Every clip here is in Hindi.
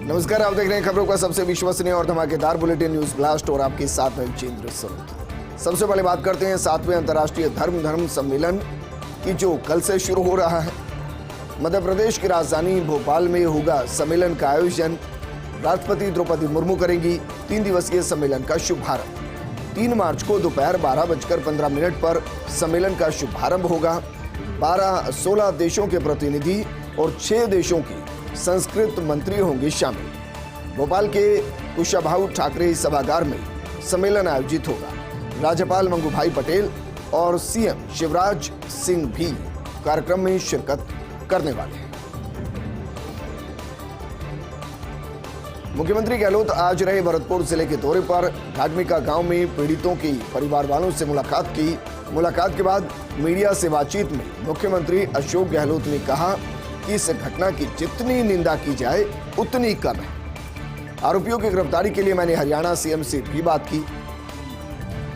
नमस्कार, आप देख रहे हैं खबरों का सबसे विश्वसनीय और धमाकेदार बुलेटिन न्यूज ब्लास्ट और आपके साथ मैं जितेंद्र सिंह। सबसे पहले बात करते हैं 7वें अंतर्राष्ट्रीय धर्म सम्मेलन की, जो कल से शुरू हो रहा है। मध्य प्रदेश की राजधानी भोपाल में होगा सम्मेलन का आयोजन। राष्ट्रपति द्रौपदी मुर्मू करेंगी 3 दिवसीय सम्मेलन का शुभारंभ। 3 मार्च को दोपहर 12:15 पर सम्मेलन का शुभारंभ होगा। 16 देशों के प्रतिनिधि और 6 देशों की संस्कृत मंत्री होंगे शामिल। भोपाल के कुशाभाऊ ठाकरे सभागार में सम्मेलन आयोजित होगा। राज्यपाल मंगूभाई पटेल और सीएम शिवराज सिंह भी कार्यक्रम में शिरकत करने वाले हैं। मुख्यमंत्री गहलोत आज रहे भरतपुर जिले के दौरे पर। घाटमिका गांव में पीड़ितों की परिवार वालों से मुलाकात की। मुलाकात के बाद मीडिया से बातचीत में मुख्यमंत्री अशोक गहलोत ने कहा कि इस घटना की जितनी निंदा की जाए उतनी कम है। आरोपियों की गिरफ्तारी के लिए मैंने हरियाणा सीएम से भी बात की।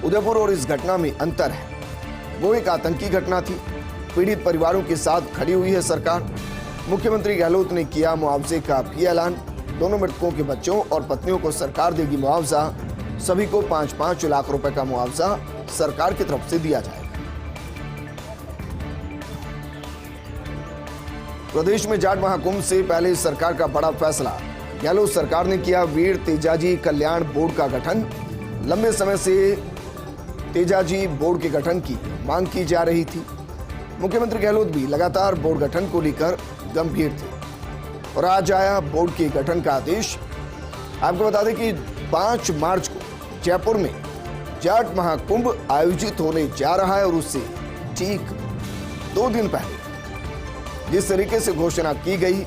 उदयपुर और इस घटना में अंतर है। वो एक आतंकी घटना थी। पीड़ित परिवारों के साथ खड़ी हुई है सरकार। मुख्यमंत्री गहलोत ने किया मुआवजे का भी ऐलान। दोनों मृतकों के बच्चों और पत्नियों को सरकार देगी मुआवजा। सभी को 5-5 लाख रुपए का मुआवजा सरकार की तरफ से दिया जाएगा। प्रदेश में जाट महाकुंभ से पहले सरकार का बड़ा फैसला। गहलोत सरकार ने किया वीर तेजाजी कल्याण बोर्ड का गठन। लंबे समय से तेजाजी बोर्ड के गठन की मांग की जा रही थी। मुख्यमंत्री गहलोत भी लगातार बोर्ड गठन को लेकर गंभीर थे और आज आया बोर्ड के गठन का आदेश। आपको बता दें कि 5 मार्च को जयपुर में जाट महाकुंभ आयोजित होने जा रहा है और उससे ठीक 2 दिन पहले जिस तरीके से घोषणा की गई,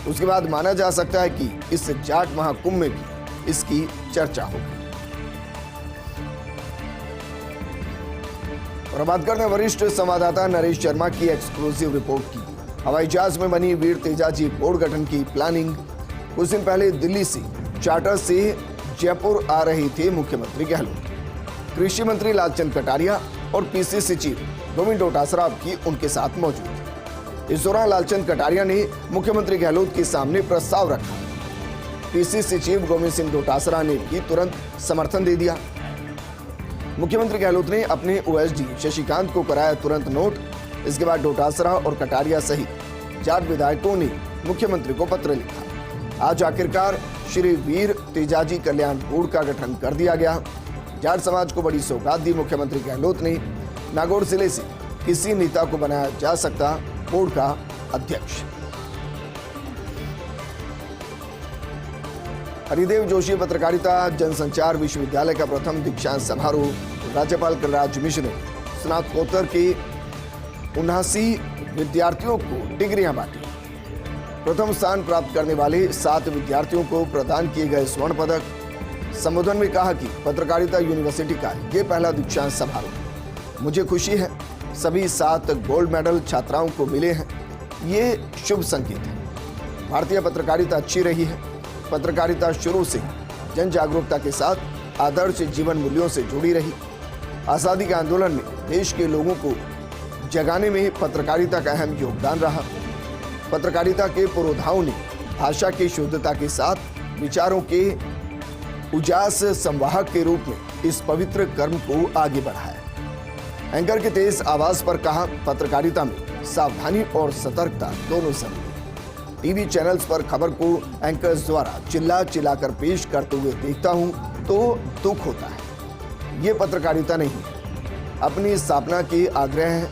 उसके बाद माना जा सकता है कि इस जाट महाकुंभ में भी इसकी चर्चा होगी। और बात करते हैं वरिष्ठ संवाददाता नरेश शर्मा की एक्सक्लूसिव रिपोर्ट की। हवाई जहाज में बनी वीर तेजाजी बोर्ड गठन की प्लानिंग। कुछ दिन पहले दिल्ली से चार्टर से जयपुर आ रहे थे मुख्यमंत्री गहलोत। कृषि मंत्री लालचंद कटारिया और पीसीसी चीफ गोविंद डोटासरा भी उनके साथ मौजूद थे। इस दौरान लालचंद कटारिया ने मुख्यमंत्री गहलोत के सामने प्रस्ताव रखा। पीसीसी चीफ गोविंद सिंह डोटासरा ने भी तुरंत समर्थन दे दिया। मुख्यमंत्री गहलोत ने अपने ओएसडी शशिकांत को कराया तुरंत नोट। इसके बाद डोटासरा और कटारिया सहित जाट विधायकों ने मुख्यमंत्री को पत्र लिखा। आज आखिरकार श्री वीर तेजाजी कल्याण बोर्ड का गठन कर दिया गया। जाट समाज को बड़ी सौगात दी मुख्यमंत्री गहलोत ने। नागौर जिले से किसी नेता को बनाया जा सकता बोर्ड का अध्यक्ष। हरिदेव जोशी पत्रकारिता जनसंचार विश्वविद्यालय का प्रथम दीक्षांत समारोह। राज्यपाल कलराज मिश्र ने स्नातकोत्तर के 79 विद्यार्थियों को डिग्रियां बांटी। प्रथम स्थान प्राप्त करने वाले 7 विद्यार्थियों को प्रदान किए गए स्वर्ण पदक। संबोधन में कहा कि पत्रकारिता यूनिवर्सिटी का यह पहला दीक्षांत समारोह। मुझे खुशी है, सभी 7 गोल्ड मेडल छात्राओं को मिले हैं। ये शुभ संकेत है। भारतीय पत्रकारिता अच्छी रही है। पत्रकारिता शुरू से जन जागरूकता के साथ आदर्श जीवन मूल्यों से जुड़ी रही। आज़ादी के आंदोलन में देश के लोगों को जगाने में पत्रकारिता का अहम योगदान रहा। पत्रकारिता के पुरोधाओं ने भाषा की शुद्धता के साथ विचारों के उजास संवाहक के रूप में इस पवित्र कर्म को आगे बढ़ाया। एंकर के तेज आवाज पर कहा, पत्रकारिता में सावधानी और सतर्कता दोनों जरूरी है। टीवी चैनल्स पर खबर को एंकर्स द्वारा चिल्लाकर पेश करते हुए देखता हूं तो दुख होता है। ये पत्रकारिता नहीं है, अपनी स्थापना के आग्रह है।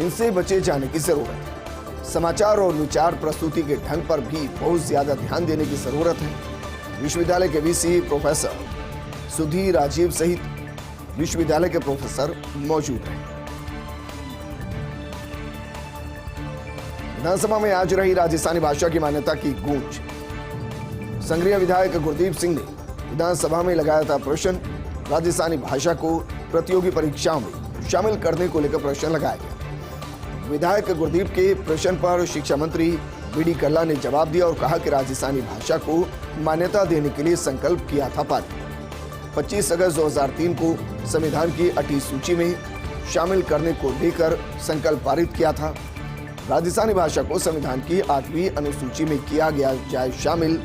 इनसे बचे जाने की जरूरत है। समाचार और विचार प्रस्तुति के ढंग पर भी बहुत ज्यादा ध्यान देने की जरूरत है। विश्वविद्यालय के वीसी प्रोफेसर सुधीर राजीव सहित विश्वविद्यालय के प्रोफेसर मौजूद हैं। विधानसभा में आज रही राजस्थानी भाषा की मान्यता की गूंज। संग्रिया विधायक गुरदीप सिंह ने विधानसभा में लगाया था प्रश्न। राजस्थानी भाषा को प्रतियोगी परीक्षाओं में शामिल करने को लेकर प्रश्न लगाया गया। विधायक गुरदीप के प्रश्न पर शिक्षा मंत्री बीडी कल्ला ने जवाब दिया और कहा कि राजस्थानी भाषा को मान्यता देने के लिए संकल्प किया था पार्टी। 25 अगस्त 2003 को संविधान की 8वीं सूची में शामिल करने को लेकर संकल्प पारित किया था। राजस्थानी भाषा को संविधान की 8वीं अनुसूची में किया गया जाए शामिल।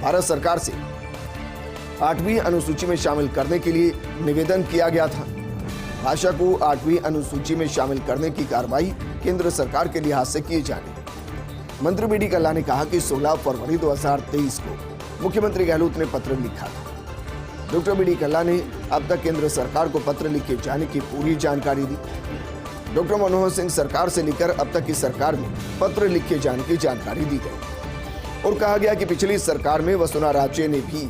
भारत सरकार से 8वीं अनुसूची में शामिल करने के लिए निवेदन किया गया था। भाषा को 8वीं अनुसूची में शामिल करने की कार्रवाई केंद्र सरकार के लिहाज से की जानी। मंत्री बी डी कल्ला ने कहा कि 16 फरवरी 2023 को मुख्यमंत्री गहलोत ने पत्र लिखा था। डॉक्टर बी डी कल्ला ने अब तक केंद्र सरकार को पत्र लिखे जाने की पूरी जानकारी दी। डॉक्टर मनमोहन सिंह सरकार से लेकर अब तक की सरकार में पत्र लिखे जाने की जानकारी दी गई और कहा गया कि पिछली सरकार में वसुंधरा राजे ने भी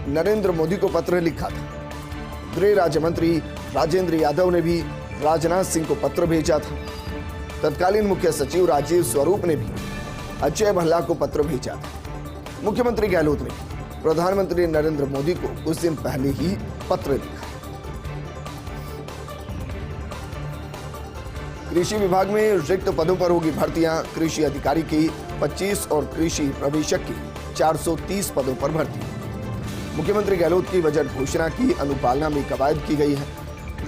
नरेंद्र मोदी को पत्र लिखा था। गृह राज्य मंत्री राजेंद्र यादव ने भी राजनाथ सिंह को पत्र भेजा था। तत्कालीन मुख्य सचिव राजीव स्वरूप ने भी अजय भल्ला को पत्र भेजा था। मुख्यमंत्री गहलोत ने प्रधानमंत्री नरेंद्र मोदी को कुछ दिन पहले ही पत्र लिखा। कृषि विभाग में रिक्त पदों पर होगी भर्तियां। कृषि अधिकारी की 25 और कृषि प्रवेशक की 430 पदों पर भर्ती। मुख्यमंत्री गहलोत की बजट घोषणा की अनुपालना में कवायद की गई है।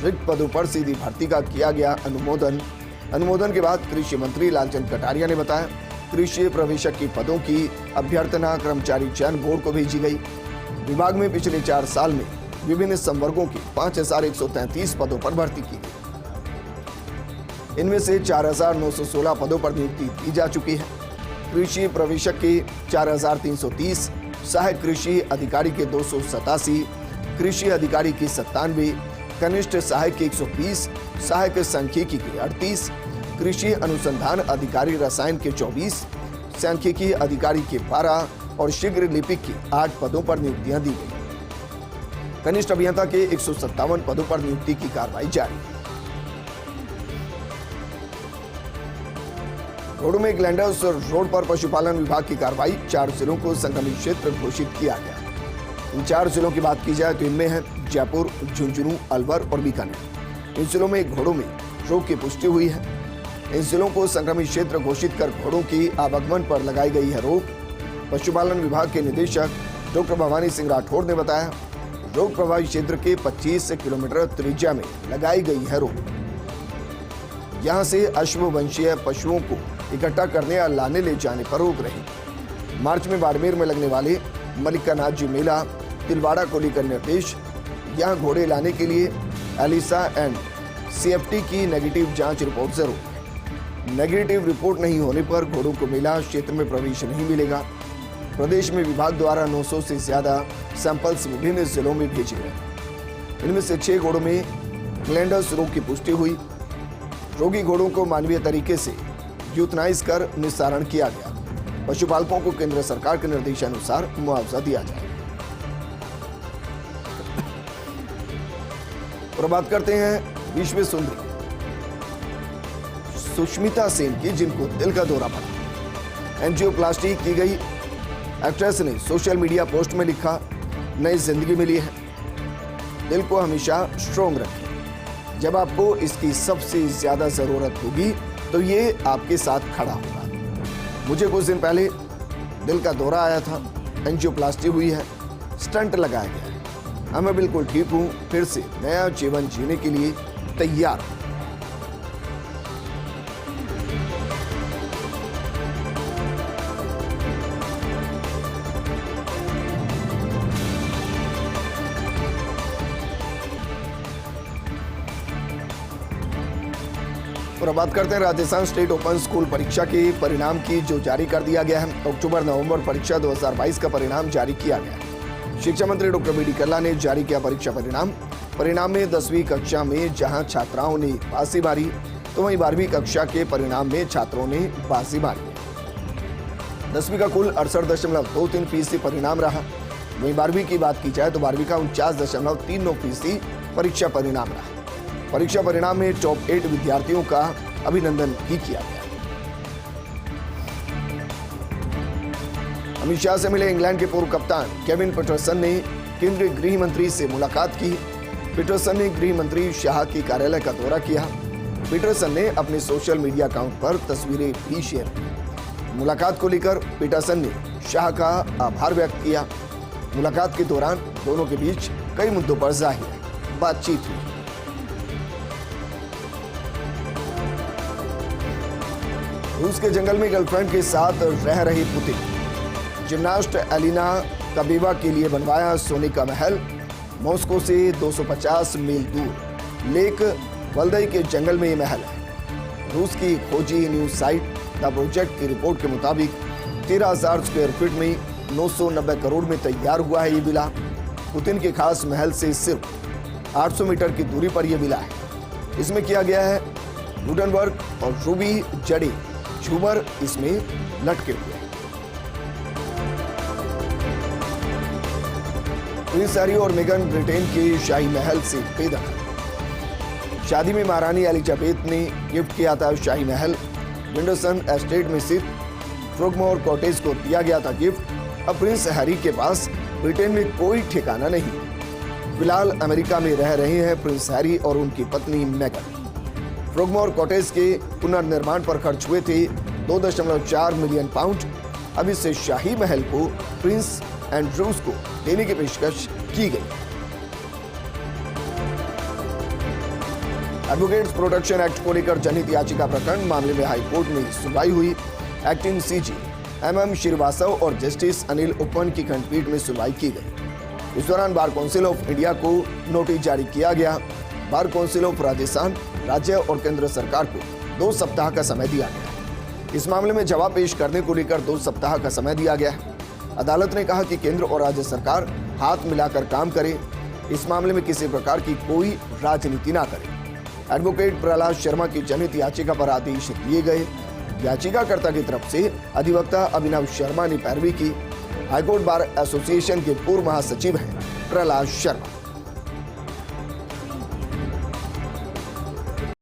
रिक्त पदों पर सीधी भर्ती का किया गया अनुमोदन के बाद कृषि मंत्री लालचंद कटारिया ने बताया, कृषि प्रवेशक की पदों की अभ्यर्थना कर्मचारी चयन बोर्ड को भेजी गई। विभाग में पिछले 4 साल में विभिन्न संवर्गों की 5133 पदों पर भर्ती की गई। इनमें से 4916 पदों पर नियुक्ति दी जा चुकी है। कृषि प्रवेशक के 4330, सहायक कृषि अधिकारी के 287, कृषि अधिकारी की 97, कनिष्ठ सहायक की 120, सहायक सांख्यिकी के 38, कृषि अनुसंधान अधिकारी रसायन के 24, सांख्यिकी अधिकारी के 12 और शीघ्र लिपिक के 8 पदों पर नियुक्तियां दी गई। कनिष्ठ अभियंता के 157 पदों पर नियुक्ति की कार्रवाई जारी है। घोड़ों में ग्लैंडर्स रोड पर पशुपालन विभाग की कार्रवाई। 4 जिलों को संक्रमित क्षेत्र घोषित किया गया। इन 4 जिलों की बात की जाए तो इनमें है जयपुर, झुंझुनू, अलवर और बीकानेर। इन जिलों में घोड़ों में रोग की पुष्टि हुई है। इन जिलों को संक्रमित क्षेत्र घोषित कर घोड़ों की आवागमन पर लगाई गई है रोक। पशुपालन विभाग के निदेशक डॉक्टर भवानी सिंह राठौड़ ने बताया, रोग प्रभावित क्षेत्र के 25 किलोमीटर त्रिज्या में लगाई गई है रोक। यहां से अश्ववंशीय पशुओं को इकट्ठा करने या लाने ले जाने पर रोक रही। मार्च में बाड़मेर में लगने वाले मल्लिकानाथ जी मेला तिलवाड़ा को लेकर निर्देश। यहां घोड़े लाने के लिए एलिसा एंड CFT की नेगेटिव जांच रिपोर्ट जरूर। नेगेटिव रिपोर्ट नहीं होने पर घोड़ों को मेला क्षेत्र में प्रवेश नहीं मिलेगा। प्रदेश में विभाग द्वारा 900 से ज्यादा सैंपल्स विभिन्न जिलों में भेजे गए। इनमें से 6 घोड़ों में ग्लैंडर्स रोग की पुष्टि हुई। रोगी घोड़ों को मानवीय तरीके से यूथनाइज कर निस्तारण किया गया। पशुपालकों को केंद्र सरकार के निर्देशानुसार मुआवजा दिया जाए। और बात करते हैं विश्व सुंदरी सुष्मिता सेन की, जिनको दिल का दौरा पड़ा। एंजियोप्लास्टी की गई। एक्ट्रेस ने सोशल मीडिया पोस्ट में लिखा, नई जिंदगी मिली है, दिल को हमेशा स्ट्रॉन्ग रखें। जब आपको इसकी सबसे ज्यादा जरूरत होगी तो ये आपके साथ खड़ा होगा। मुझे कुछ दिन पहले दिल का दौरा आया था, एंजियोप्लास्टी हुई है, स्टंट लगाया गया है। अब मैं बिल्कुल ठीक हूँ, फिर से नया जीवन जीने के लिए तैयार हूँ। और अब बात करते हैं राजस्थान स्टेट ओपन स्कूल परीक्षा के परिणाम की, जो जारी कर दिया गया है। अक्टूबर-नवंबर परीक्षा 2022 का परिणाम जारी किया गया। शिक्षा मंत्री डॉक्टर बी डी कल्ला ने जारी किया परीक्षा परिणाम में 10वीं कक्षा में जहां छात्राओं ने बाजी मारी, तो वहीं 12वीं कक्षा के परिणाम में छात्रों ने बाजी मारी। 10वीं का कुल 68.23% परिणाम रहा। वहीं 12वीं की बात की जाए तो 12वीं का 49.39% परीक्षा परिणाम रहा। परीक्षा परिणाम में टॉप 8 विद्यार्थियों का अभिनंदन भी किया गया। अमित शाह से मिले इंग्लैंड के पूर्व कप्तान केविन पीटरसन ने केंद्रीय गृह मंत्री से मुलाकात की। पीटरसन ने गृह मंत्री शाह के कार्यालय का दौरा किया। पीटरसन ने अपने सोशल मीडिया अकाउंट पर तस्वीरें भी शेयर की। मुलाकात को लेकर पीटरसन ने शाह का आभार व्यक्त किया। मुलाकात के दौरान दोनों के बीच कई मुद्दों पर जाहिर बातचीत हुई। रूस के जंगल में गर्लफ्रेंड के साथ रह रही पुतिन। जिम्नास्ट एलिना कबीवा के लिए बनवाया सोने का महल। मॉस्को से 250 मील दूर लेक वल्दई के जंगल में ये महल है। रूस की खोजी न्यूज साइट द प्रोजेक्ट की रिपोर्ट के मुताबिक 13,000 स्क्वायर फीट में 990 करोड़ में तैयार हुआ है ये विला। पुतिन के खास महल से सिर्फ 800 मीटर की दूरी पर यह विला है। इसमें किया गया है वुडनवर्क और रूबी जड़ी झूमर इसमें लटके हुए हैं। प्रिंस हैरी और मेगन ब्रिटेन के शाही महल से बेदखल। शादी में महारानी एलिजाबेथ ने गिफ्ट किया था शाही महल। विंडरसन एस्टेट में स्थित फ्रोगमोर कॉटेज को दिया गया था गिफ्ट। अब प्रिंस हैरी के पास ब्रिटेन में कोई ठिकाना नहीं। फिलहाल अमेरिका में रह रहे हैं प्रिंस हैरी और उनकी पत्नी मेगन। फ्रोगमोर कॉटेज के पुनर्निर्माण पर खर्च हुए थे 2.4 मिलियन पाउंड। अब इस शाही महल को प्रिंस एंड्रूज को देने की पेशकश की गई। एडवोकेट्स प्रोटेक्शन एक्ट को लेकर जनहित याचिका प्रकरण मामले में हाईकोर्ट में सुनवाई हुई। एक्टिंग सीजी MM श्रीवास्तव और जस्टिस अनिल उपवन की खंडपीठ में सुनवाई की गई। इस दौरान बार काउंसिल ऑफ इंडिया को नोटिस जारी किया गया। बार काउंसिल ऑफ राजस्थान राज्य और केंद्र सरकार को 2 सप्ताह का समय दिया गया। इस मामले में जवाब पेश करने को लेकर 2 सप्ताह का समय दिया गया है। अदालत ने कहा कि केंद्र और राज्य सरकार हाथ मिलाकर काम करे। इस मामले में किसी प्रकार की कोई राजनीति ना करे। एडवोकेट प्रहलाद शर्मा की जनहित याचिका पर आदेश दिए गए। याचिकाकर्ता की तरफ से अधिवक्ता अभिनव शर्मा ने पैरवी की। हाईकोर्ट बार एसोसिएशन के पूर्व महासचिव हैं प्रहलाद शर्मा।